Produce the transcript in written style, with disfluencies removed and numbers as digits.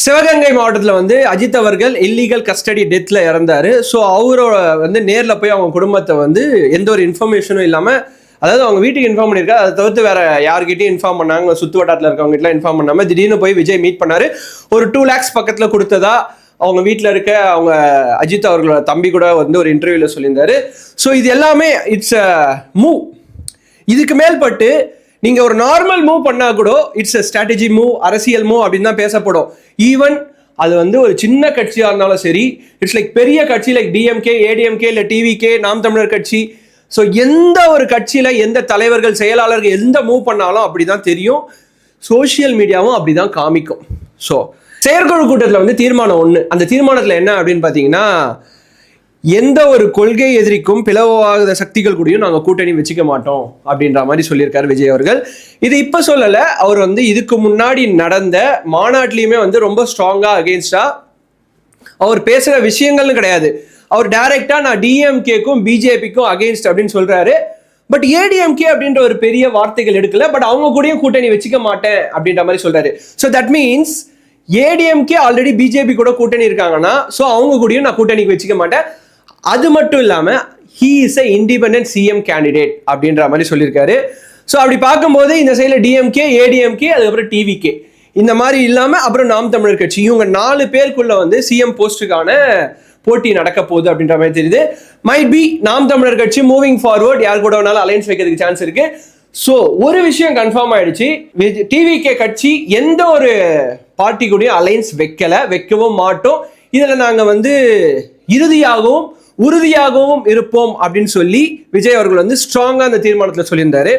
சிவகங்கை மாவட்டத்தில் வந்து அஜித் அவர்கள் இல்லீகல் கஸ்டடி டெத்ல இறந்தாரு. ஸோ அவரோட வந்து நேரில் போய் அவங்க குடும்பத்தை வந்து எந்த ஒரு இன்ஃபர்மேஷனும் இல்லாமல், அதாவது அவங்க வீட்டுக்கு இன்ஃபார்ம் பண்ணியிருக்காரு, அதை தவிர்த்து வேற யார்கிட்டையும் இன்ஃபார்ம் பண்ணாங்க, சுற்று வட்டாரத்தில் இருக்கவங்ககிட்டலாம் இன்ஃபார்ம் பண்ணாமல் திடீர்னு போய் விஜய் மீட் பண்ணாரு. ஒரு 2 lakhs பக்கத்தில் கொடுத்ததா அவங்க வீட்டில் இருக்க அவங்க அஜித் அவர்களோட தம்பி கூட வந்து ஒரு இன்டர்வியூவில் சொல்லியிருந்தாரு. ஸோ இது எல்லாமே இட்ஸ் அ மூவ். இதுக்கு மேல்பட்டு நீங்க ஒரு நார்மல் மூவ் பண்ணா கூட இட்ஸ் அ ஸ்ட்ராட்டஜி மூவ், அரசியல் மூவ் அப்படின்னு தான் பேசப்படும். ஈவன் அது வந்து ஒரு சின்ன கட்சியா இருந்தாலும் சரி, இட்ஸ் லைக் பெரிய கட்சி லைக் டிஎம்கே, ஏடிஎம்கே, இல்லை டிவிகே, நாம் தமிழர் கட்சி. ஸோ எந்த ஒரு கட்சியில எந்த தலைவர்கள், செயலாளர்கள் எந்த மூவ் பண்ணாலும் அப்படிதான் தெரியும். சோசியல் மீடியாவும் அப்படிதான் காமிக்கும். ஸோ செயற்குழு கூட்டத்தில் வந்து தீர்மானம் ஒன்று. அந்த தீர்மானத்தில் என்ன அப்படின்னு பார்த்தீங்கன்னா, எந்த ஒரு கொள்கை எதிரிக்கும் பிளவாத சக்திகள் கூடயும் நாங்கள் கூட்டணி வச்சுக்க மாட்டோம் அப்படின்ற மாதிரி சொல்லியிருக்காரு விஜய் அவர்கள். இது இப்போ சொல்லலை, அவர் வந்து இதுக்கு முன்னாடி நடந்த மாநாட்டிலையுமே வந்து ரொம்ப ஸ்ட்ராங்காக அகெயின்ஸ்டா அவர் பேசுகிற விஷயங்கள்னு கிடையாது. அவர் டைரக்டா நான் டிஎம்கேக்கும் பிஜேபிக்கும் அகெயின்ஸ்ட் அப்படின்னு சொல்றாரு. பட் ஏடிஎம்கே அப்படின்ற ஒரு பெரிய வார்த்தைகள் எடுக்கல, பட் அவங்க கூடயும் கூட்டணி வச்சுக்க மாட்டேன் அப்படின்ற மாதிரி சொல்றாரு. So that means ADMK already BJP கூட கூட்டணி இருக்காங்கன்னா, ஸோ அவங்க கூடயும் நான் கூட்டணிக்கு வச்சுக்க மாட்டேன். அது மட்டும் இல்லாமல் he is a independent CM candidate அப்படின்ற மாதிரி சொல்லியிருக்காரு. ஸோ அப்படி பார்க்கும்போது இந்த சைடில் டிஎம்கே, ஏடிஎம்கே, அதுக்கப்புறம் டிவிகே, இந்த மாதிரி இல்லாமல் அப்புறம் நாம் தமிழர் கட்சி, இவங்க 4 பேருக்குள்ள வந்து சிஎம் போஸ்ட்டுக்கான போட்டி நடக்க போகுது அப்படின்ற மாதிரி தெரியுது. மைட் பி நாம் தமிழர் கட்சி மூவிங் ஃபார்வர்ட் யார் கூட வேணாலும் அலைன்ஸ் வைக்கிறதுக்கு சான்ஸ் இருக்கு. ஸோ ஒரு விஷயம் கன்ஃபார்ம் ஆயிடுச்சு, டிவிகே கட்சி எந்த ஒரு பார்ட்டி கூடயும் அலைன்ஸ் வைக்கவும் மாட்டோம். இதில் நாங்கள் வந்து இறுதியாகவும் உறுதியாகவும் இருப்போம் அப்படின்னு சொல்லி விஜய் அவர்கள் வந்து ஸ்ட்ராங்கா அந்த தீர்மானத்தில் சொல்லியிருந்தாரு.